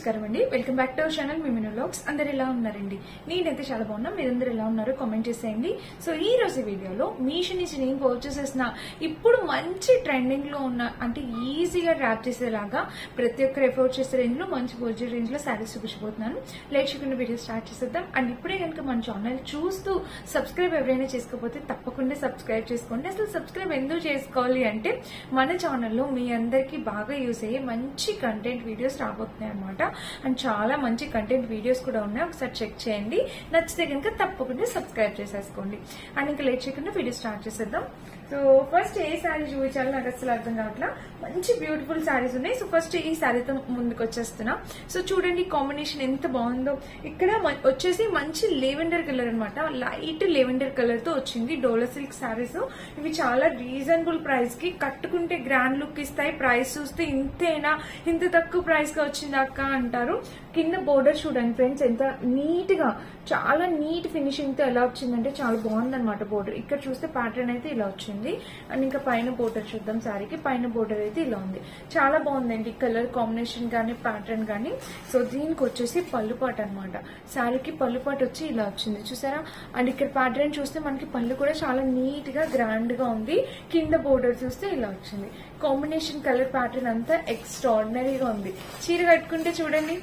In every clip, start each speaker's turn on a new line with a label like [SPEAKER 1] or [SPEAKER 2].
[SPEAKER 1] నమస్కారం అండి. Welcome back to our channel మిమినో వ్లాగ్స్. అందరు ఎలా ఉన్నారండి? నేనైతే చాలా బాగున్నా. మీరందరూ ఎలా ఉన్నారో కామెంట్ చేసేయండి. సో ఈ రోజు వీడియోలో మీషో నుంచి నేను పర్చేస్ చేసిన ఇప్పుడు మంచి ట్రెండింగ్ లో ఉన్న అంటే ఈజీగా ర్యాప్ చేసేలాగా ప్రతి ఒక్కరు ఎఫోర్డ్ చేసే రేంజ్ లో మంచి బడ్జెట్ రేంజ్ లో శారీస్ చూపించబోతున్నాను. లేట్ చేయకుండా వీడియో స్టార్ట్ చేసేద్దాం. అండ్ ఇప్పుడే కనుక మన ఛానల్ చూస్తూ సబ్స్క్రైబ్ ఎవరైనా చేసుకోకపోతే తప్పకుండా సబ్స్క్రైబ్ చేసుకోండి. అసలు సబ్స్క్రైబ్ ఎందుకు చేసుకోవాలి అంటే మన ఛానల్లో మీ అందరికీ బాగా యూజ్ అయ్యే మంచి కంటెంట్ వీడియోస్ రాబోతున్నాయి అనమాట. అండ్ చాలా మంచి కంటెంట్ వీడియోస్ కూడా ఉన్నాయి, ఒకసారి చెక్ చేయండి. నచ్చితే కనుక తప్పకుండా సబ్స్క్రైబ్ చేసేసుకోండి. అండ్ ఇంకా లేట్ చేయకుండా వీడియో స్టార్ట్ చేసేద్దాం. సో ఫస్ట్ ఏ శారీ చూపించాలో నాకు అసలు అర్థం కావట్లా. మంచి బ్యూటిఫుల్ శారీస్ ఉన్నాయి. సో ఫస్ట్ ఈ శారీతో ముందుకు వచ్చేస్తున్నా. సో చూడండి కాంబినేషన్ ఎంత బాగుందో. ఇక్కడ వచ్చేసి మంచి లెవెండర్ కలర్ అనమాట, లైట్ లెవెండర్ కలర్ తో వచ్చింది. డోలా సిల్క్ శారీస్ ఇవి చాలా రీజనబుల్ ప్రైస్ కి కట్టుకుంటే గ్రాండ్ లుక్ ఇస్తాయి. ప్రైస్ చూస్తే ఇంతేనా, ఇంత తక్కువ ప్రైస్ గా వచ్చింది అక్క అంటారు. కింద బోర్డర్ చూడండి ఫ్రెండ్స్, ఎంత నీట్ గా చాలా నీట్ ఫినిషింగ్ తో ఎలా వచ్చిందంటే చాలా బాగుంది అనమాట. బోర్డర్ ఇక్కడ చూస్తే ప్యాటర్న్ అయితే ఇలా వచ్చింది. అండ్ ఇంకా పైన బోర్డర్ చూద్దాం. శారీకి పైన బోర్డర్ అయితే ఇలా ఉంది. చాలా బాగుందండి కలర్ కాంబినేషన్ గానీ ప్యాటర్న్ గానీ. సో దీనికి వచ్చేసి పళ్ళుపాటు అనమాట. శారీకి పళ్ళుపాటు వచ్చి ఇలా వచ్చింది చూసారా. అండ్ ఇక్కడ ప్యాటర్న్ చూస్తే మనకి పళ్ళు కూడా చాలా నీట్ గా గ్రాండ్ గా ఉంది. కింద బోర్డర్ చూస్తే ఇలా వచ్చింది. కాంబినేషన్ కలర్ ప్యాటర్న్ అంతా ఎక్స్ట్రాడినరీగా ఉంది. చీర కట్టుకుంటే చూడండి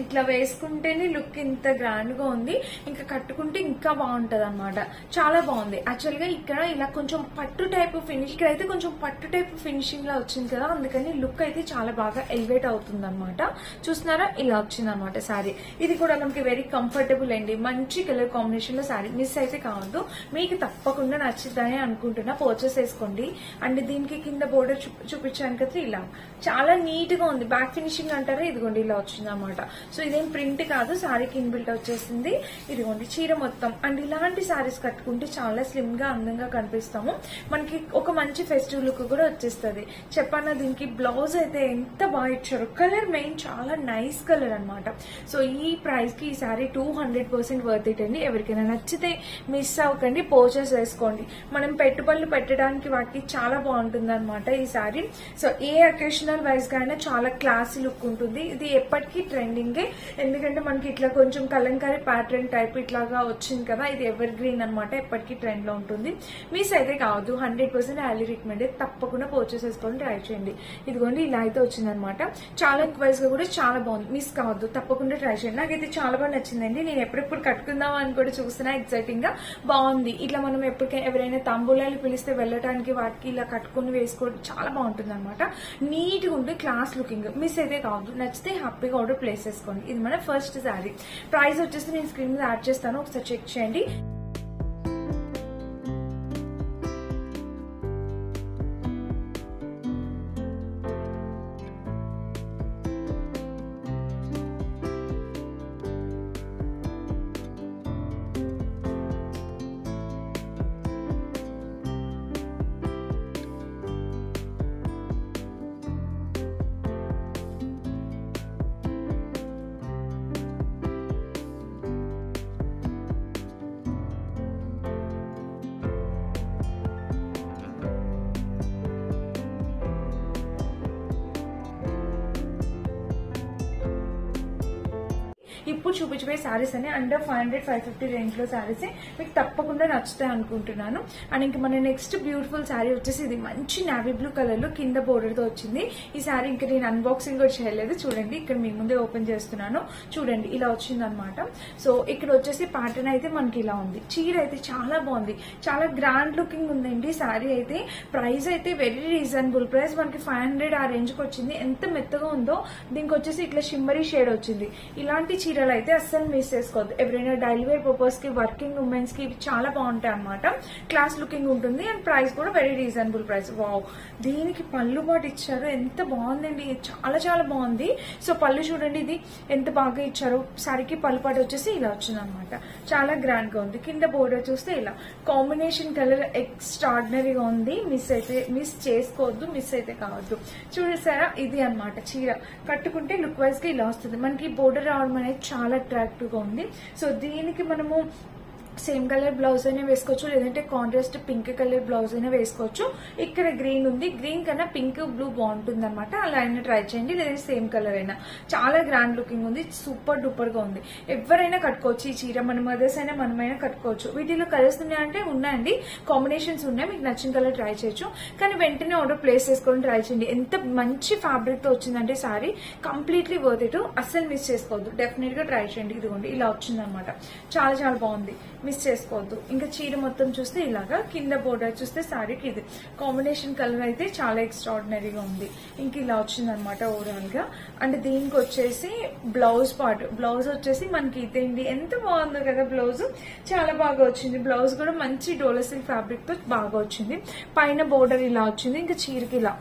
[SPEAKER 1] ఇట్లా వేసుకుంటేనే లుక్ ఇంత గ్రాండ్ గా ఉంది. ఇంకా కట్టుకుంటే ఇంకా బాగుంటది అనమాట. చాలా బాగుంది. యాక్చువల్ గా ఇక్కడ ఇలా కొంచెం పట్టు టైప్ ఫినిష్, ఇక్కడ అయితే కొంచెం పట్టు టైప్ ఫినిషింగ్ లా వచ్చింది కదా, అందుకని లుక్ అయితే చాలా బాగా ఎలివేట్ అవుతుంది అనమాట. చూస్తున్నారా ఇలా వచ్చింది అనమాట శారీ. ఇది కూడా మనకి వెరీ కంఫర్టబుల్ అండి. మంచి కలర్ కాంబినేషన్ లో శారీ మిస్ అయితే కావద్దు. మీకు తప్పకుండా నచ్చుతాయని అనుకుంటున్నా, పర్చేస్ చేసుకోండి. అండ్ దీనికి కింద బోర్డర్ చూపించాను కదా, ఇలా చాలా నీట్ గా ఉంది. బ్యాక్ ఫినిషింగ్ అంటారా, ఇదిగోండి ఇలా వచ్చింది అనమాట. సో ఇదేం ప్రింట్ కాదు, శారీకి ఇన్బిల్ట్ వచ్చేసింది. ఇదిగోండి చీర మొత్తం. అండ్ ఇలాంటి శారీస్ కట్టుకుంటే చాలా స్లిమ్ గా అందంగా కనిపిస్తాము. మనకి ఒక మంచి ఫెస్టివ్ లుక్ కూడా వచ్చేస్తుంది. చెప్పన్నా దీనికి బ్లౌజ్ అయితే ఎంత బాగా ఇచ్చారు. కలర్ మెయిన్ చాలా నైస్ కలర్ అనమాట. సో ఈ ప్రైస్ కి ఈ శారీ 200% వర్త్ ఇట్ అండి. ఎవరికైనా నచ్చితే మిస్ అవ్వకండి, పర్చేస్ చేసుకోండి. మనం పెట్టుబడులు పెట్టడానికి వాటికి చాలా బాగుంటుంది అనమాట ఈ శారీ. సో ఏ అకేషనల్ వైజ్ గా అయినా చాలా క్లాసీ లుక్ ఉంటుంది. ఇది ఎప్పటికీ ట్రెండింగ్, ఎందుకంటే మనకి ఇట్లా కొంచెం కలంకారీ ప్యాటర్న్ టైప్ ఇట్లాగా వచ్చింది కదా, ఇది ఎవర్ గ్రీన్ అనమాట, ఎప్పటికీ ట్రెండ్ లో ఉంటుంది. మిస్ అయితే కావద్దు. 100% హైలీ రికమెండ్. తప్పకుండా పర్చేస్ చేసుకొని ట్రై చేయండి. ఇదిగోండి ఇలా అయితే వచ్చింది అనమాట. చాలా వైజ్ గా కూడా చాలా బాగుంది. మిస్ కావద్దు, తప్పకుండా ట్రై చేయండి. నాకైతే చాలా బాగా నచ్చిందండి. నేను ఎప్పుడెప్పుడు కట్టుకుందాం అని కూడా చూస్తున్నా. ఎక్సైటింగ్ గా బాగుంది. ఇట్లా మనం ఎప్పటికైనా ఎవరైనా తాంబూలాలు పిలిస్తే వెళ్ళటానికి వాటికి ఇలా కట్టుకుని వేసుకోవడం చాలా బాగుంటుంది అనమాట. నీట్ గా ఉంటుంది, క్లాస్ లుకింగ్. మిస్ అయితే కావద్దు. నచ్చితే హ్యాపీగా ఆర్డర్ ప్లేస్ చేసుకోండి. ఇది మన ఫస్ట్ శారీ. ప్రైస్ వచ్చేసి నేను స్క్రీన్ మీద యాడ్ చేస్తాను, ఒకసారి చెక్ చేయండి. ఇప్పుడు చూపించబోయే శారీస్ అని అండర్ 500-550 రేంజ్ లో శారీస్ మీకు తప్పకుండా నచ్చుతాయి అనుకుంటున్నాను. అండ్ ఇంకా మన నెక్స్ట్ బ్యూటిఫుల్ శారీ వచ్చేసి ఇది మంచి నావీ బ్లూ కలర్ లో కింద బోర్డర్ తో వచ్చింది. ఈ శారీ ఇంకా నేను అన్బాక్సింగ్ కూడా చేయలేదు. చూడండి ఇక్కడ మీ ముందే ఓపెన్ చేస్తున్నాను. చూడండి ఇలా వచ్చింది అనమాట. సో ఇక్కడ వచ్చేసి ప్యాటర్న్ అయితే మనకి ఇలా ఉంది. చీర అయితే చాలా బాగుంది, చాలా గ్రాండ్ లుకింగ్ ఉందండి శారీ అయితే. ప్రైస్ అయితే వెరీ రీజనబుల్ ప్రైస్, మనకి 500 ఆ రేంజ్ కి వచ్చింది. ఎంత మెత్తగా ఉందో. దీనికి వచ్చేసి ఇట్లా షిమ్మరీ షేడ్ వచ్చింది. ఇలాంటి చీరలు అయితే అస్సలు మిస్ చేసుకోవద్దు. ఎవరైనా డైలీ వేర్ పర్పస్ కి, వర్కింగ్ ఉమెన్స్ కి చాలా బాగుంటాయి అనమాట. క్లాస్ లుకింగ్ ఉంటుంది. అండ్ ప్రైస్ కూడా వెరీ రీజనబుల్ ప్రైస్. వావ్, దీనికి పళ్ళు పాటు ఇచ్చారు, ఎంత బాగుందండి, చాలా చాలా బాగుంది. సో పళ్ళు చూడండి ఇది ఎంత బాగా ఇచ్చారు. శారీకి పళ్ళు పాటు వచ్చేసి ఇలా వచ్చింది అనమాట. చాలా గ్రాండ్ గా ఉంది. కింద బోర్డర్ చూస్తే ఇలా కాంబినేషన్ కలర్ ఎక్స్ట్రాడినరీగా ఉంది. మిస్ చేసుకోవద్దు, మిస్ అయితే కావద్దు. చూసారా ఇది అనమాట చీర. కట్టుకుంటే లుక్ వైజ్ గా ఇలా వస్తుంది. మనకి బోర్డర్ రావడం అనేది చాలా అట్రాక్టివ్ గా ఉంది. సో దీనికి మనము సేమ్ కలర్ బ్లౌజ్ అయినా వేసుకోవచ్చు, లేదంటే కాంట్రాస్ట్ పింక్ కలర్ బ్లౌజ్ అయినా వేసుకోవచ్చు. ఇక్కడ గ్రీన్ ఉంది, గ్రీన్ కన్నా పింక్ బ్లూ బాగుంటుంది అనమాట. అలా అయినా ట్రై చేయండి, లేదంటే సేమ్ కలర్ అయినా. చాలా గ్రాండ్ లుకింగ్ ఉంది, సూపర్ డూపర్ గా ఉంది. ఎవరైనా కట్టుకోవచ్చు ఈ చీర, మన మదర్స్ అయినా మనమైనా కట్టుకోవచ్చు. వీటిలో కలర్స్ ఉన్నాయంటే ఉన్నాయండి, కాంబినేషన్స్ ఉన్నాయి, మీకు నచ్చిన కలర్ ట్రై చేయొచ్చు. కానీ వెంటనే ఆర్డర్ ప్లేస్ చేసుకొని ట్రై చేయండి. ఎంత మంచి ఫ్యాబ్రిక్ తో వచ్చిందంటే సారీ, కంప్లీట్లీ వర్త్ ఇట్, అస్సలు మిస్ చేసుకోవద్దు. డెఫినెట్ గా ట్రై చేయండి. ఇదిగోండి ఇలా వచ్చింది అనమాట, చాలా చాలా బాగుంది, మిస్ చేసుకోవద్దు. ఇంకా చీర మొత్తం చూస్తే ఇలాగా, కింద బోర్డర్ చూస్తే సారీకి ఇది కాంబినేషన్ కలర్ అయితే చాలా ఎక్స్ట్రాడినరీగా ఉంది. ఇంక ఇలా వచ్చింది అనమాట ఓవరాల్ గా. అండ్ దీనికి వచ్చేసి బ్లౌజ్ పార్ట్, బ్లౌజ్ వచ్చేసి మనకి ఇదేంటి, ఎంత బాగుందో కదా బ్లౌజ్, చాలా బాగా వచ్చింది. బ్లౌజ్ కూడా మంచి డోలా సిల్క్ ఫ్యాబ్రిక్ తో బాగా వచ్చింది. పైన బోర్డర్ ఇలా వచ్చింది, ఇంకా చీరకి ఇలా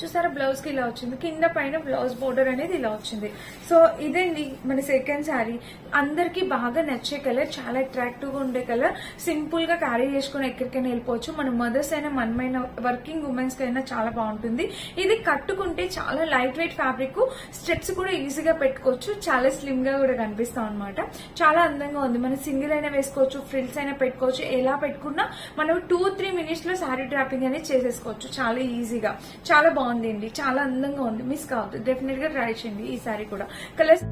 [SPEAKER 1] చూసారా, బ్లౌజ్ కి ఇలా వచ్చింది, కింద పైన బ్లౌజ్ బోర్డర్ అనేది ఇలా వచ్చింది. సో ఇదండి మన సెకండ్ శారీ. అందరికి బాగా నచ్చే కలర్, చాలా అట్రాక్టివ్ గా ఉండే కలర్, సింపుల్ గా క్యారీ చేసుకుని ఎక్కడికైనా వెళ్ళిపోవచ్చు. మన మదర్స్ అయినా మనమైన వర్కింగ్ ఉమెన్స్ కైనా చాలా బాగుంటుంది. ఇది కట్టుకుంటే చాలా లైట్ వెయిట్ ఫ్యాబ్రిక్, స్టెప్స్ కూడా ఈజీగా పెట్టుకోవచ్చు, చాలా స్లిమ్ గా కూడా కనిపిస్తాం అనమాట. చాలా అందంగా ఉంది. మనం సింగిల్ అయినా వేసుకోవచ్చు, ఫ్రిల్స్ అయినా పెట్టుకోవచ్చు. ఎలా పెట్టుకున్నా మనం 2-3 మినిట్స్ లో శారీ డ్రాపింగ్ అనేది చేసేసుకోవచ్చు చాలా ఈజీగా. చాలా బాగుంది అండి, చాలా అందంగా ఉంది, మిస్ కావద్దు. డెఫినెట్ గా ట్రై చేయండి ఈ సారీ కూడా. కలర్స్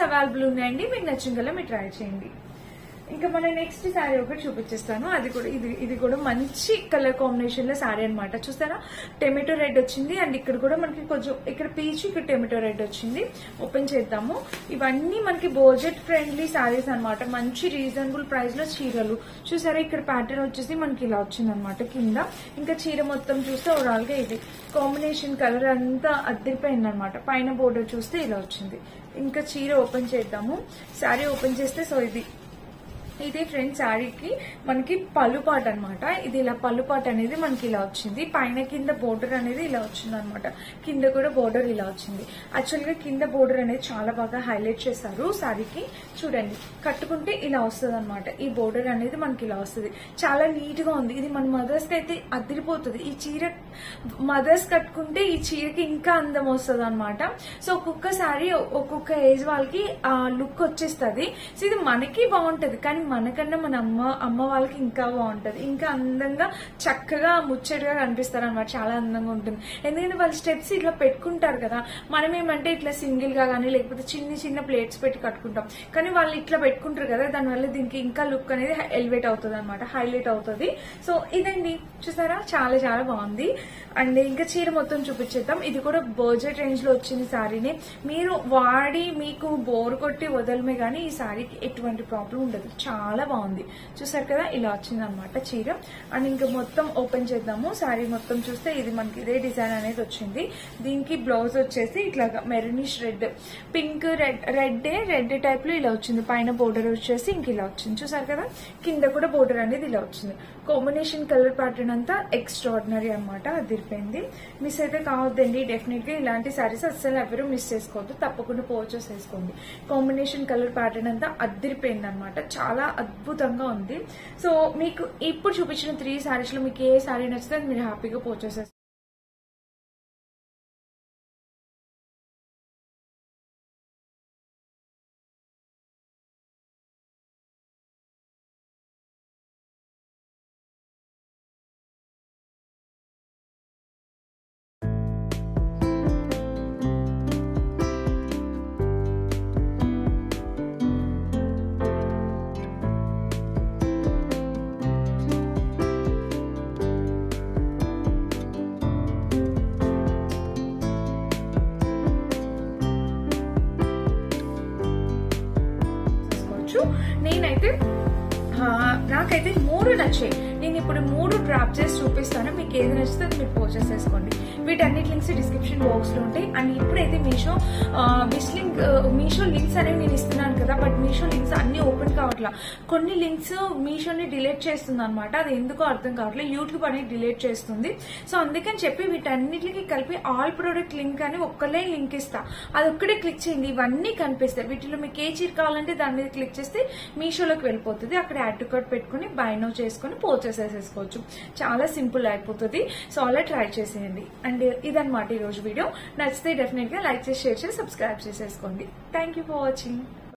[SPEAKER 1] అవైలబుల్ ఉన్నాయండి, మీకు నచ్చిన కలర్ మీరు ట్రై చేయండి. ఇంకా మన నెక్స్ట్ శారీ ఒకటి చూపించేస్తాను. అది కూడా ఇది కూడా మంచి కలర్ కాంబినేషన్ లో శారీ అనమాట. చూస్తారా, టొమాటో రెడ్ వచ్చింది, అండ్ ఇక్కడ కూడా మనకి కొంచెం ఇక్కడ పీచ్, ఇక్కడ టొమాటో రెడ్ వచ్చింది. ఓపెన్ చేద్దాము. ఇవన్నీ మనకి బడ్జెట్ ఫ్రెండ్లీ శారీస్ అనమాట, మంచి రీజనబుల్ ప్రైస్ లో చీరలు. చూసారా, ఇక్కడ ప్యాటర్న్ వచ్చేసి మనకి ఇలా వచ్చింది అనమాట కింద. ఇంకా చీర మొత్తం చూస్తే ఓవరాల్ గా ఇది కాంబినేషన్ కలర్ అంతా అద్దరిపోయింది అనమాట. పైన బోర్డర్ చూస్తే ఇలా వచ్చింది. ఇంకా చీర ఓపెన్ చేద్దాము. శారీ ఓపెన్ చేస్తే సో ఇది ఫ్రెండ్స్ శారీకి మనకి పళ్ళుపాట అనమాట. ఇది ఇలా పళ్ళుపాట అనేది మనకి ఇలా వచ్చింది. పైన కింద బోర్డర్ అనేది ఇలా వచ్చింది అనమాట. కింద కూడా బోర్డర్ ఇలా వచ్చింది. యాక్చువల్ గా కింద బోర్డర్ అనేది చాలా బాగా హైలైట్ చేశారు శారీకి. చూడండి, కట్టుకుంటే ఇలా వస్తుంది అనమాట. ఈ బోర్డర్ అనేది మనకి ఇలా వస్తుంది, చాలా నీట్ గా ఉంది. ఇది మన మదర్స్ కి అయితే అదిరిపోతుంది. ఈ చీర మదర్స్ కట్టుకుంటే ఈ చీరకి ఇంకా అందం వస్తుంది అనమాట. సో ఒక్కొక్క శారీ ఒక్కొక్క ఏజ్ వాళ్ళకి ఆ లుక్ వచ్చేస్తుంది. సో ఇది మనకి బాగుంటది, కానీ మనకన్నా మన అమ్మ వాళ్ళకి ఇంకా బాగుంటది, ఇంకా అందంగా చక్కగా ముచ్చటగా కనిపిస్తారు అనమాట. చాలా అందంగా ఉంటుంది, ఎందుకంటే వాళ్ళు స్టెప్స్ ఇట్లా పెట్టుకుంటారు కదా. మనం ఏమంటే ఇట్లా సింగిల్ గా కానీ లేకపోతే చిన్న చిన్న ప్లేట్స్ పెట్టి కట్టుకుంటాం, కానీ వాళ్ళు ఇట్లా పెట్టుకుంటారు కదా, దానివల్ల దీనికి ఇంకా లుక్ అనేది ఎలివేట్ అవుతుంది అనమాట, హైలైట్ అవుతుంది. సో ఇదండి, చూసారా, చాలా చాలా బాగుంది. అండ్ ఇంకా చీర మొత్తం చూపించేద్దాం. ఇది కూడా బడ్జెట్ రేంజ్ లో వచ్చింది శారీని. మీరు వాడి మీకు బోర్ కొట్టి వదలమే గానీ ఈ శారీకి ఎటువంటి ప్రాబ్లం ఉండదు, చాలా బాగుంది. చూసారు కదా, ఇలా వచ్చింది అనమాట చీర. అండ్ ఇంకా మొత్తం ఓపెన్ చేద్దాము. శారీ మొత్తం చూస్తే ఇది మనకి ఇదే డిజైన్ అనేది వచ్చింది. దీనికి బ్లౌజ్ వచ్చేసి ఇట్లాగా maroonish red, pink red type లో ఇలా వచ్చింది. పైన బోర్డర్ వచ్చేసి ఇంక ఇలా వచ్చింది. చూసారు కదా, కింద కూడా బోర్డర్ అనేది ఇలా వచ్చింది. కాంబినేషన్ కలర్ ప్యాటర్న్ అంతా ఎక్స్ట్రాడినరీ అనమాట, అదిరిపోయింది. మిస్ అయితే కావద్దండి, డెఫినెట్ గా ఇలాంటి శారీస్ అస్సలు ఎవరు మిస్ చేసుకోవద్దు, తప్పకుండా పర్చేస్ చేసుకోండి. కాంబినేషన్ కలర్ ప్యాటర్న్ అంతా అదిరిపోయింది అనమాట, చాలా అద్భుతంగా ఉంది. సో మీకు ఇప్పుడు చూపించిన 3 శారీస్ లో మీకు ఏ శారీ నచ్చితే మీరు హ్యాపీగా పర్చేస్ చేసుకోండి. నేనైతే నాకైతే 3 నచ్చాయి. నేను ఇప్పుడు 3 డ్రాప్ చేసి చూపిస్తాను, మీకు ఏది నచ్చితే అది మీరు పర్చేస్ చేసుకోండి. వీటన్నిటి లింక్స్ డిస్క్రిప్షన్ బాక్స్ లో ఉంటాయి. అండ్ ఇప్పుడైతే మీషో లింక్స్ అనేవి నేను ఇస్తున్నాను కదా, బట్ మీషో లింక్స్ అన్ని ఓపెన్ కావట్లా. కొన్ని లింక్స్ మీషోని డిలీట్ చేస్తుంది అనమాట, అది ఎందుకో అర్థం కావట్లేదు. యూట్యూబ్ అనేది డిలీట్ చేస్తుంది. సో అందుకని చెప్పి వీటన్నిటికి కలిపి ఆల్ ప్రొడక్ట్ లింక్ అని ఒక్కలే లింక్ ఇస్తా, అది ఒక్కడే క్లిక్ చేయండి, ఇవన్నీ కనిపిస్తాయి. వీటిలో మీకు ఏ చీర కావాలంటే దాని మీద క్లిక్ చేస్తే మీషోలోకి వెళ్ళిపోతుంది. అక్కడ యాడ్ టు కార్ట్ పెట్టుకుని బై నౌ చేసుకుని పర్చేస్ చేసేసుకోవచ్చు. చాలా సింపుల్ అయిపోతుంది. సో అలా ట్రై చేసేయండి. అండ్ ఇదన్నమాట ఈ రోజు వీడియో. నచ్చితే డెఫినెట్ గా లైక్ చేసి, షేర్ చేసి, సబ్స్క్రైబ్ చేసేసుకోండి. Thank you for watching.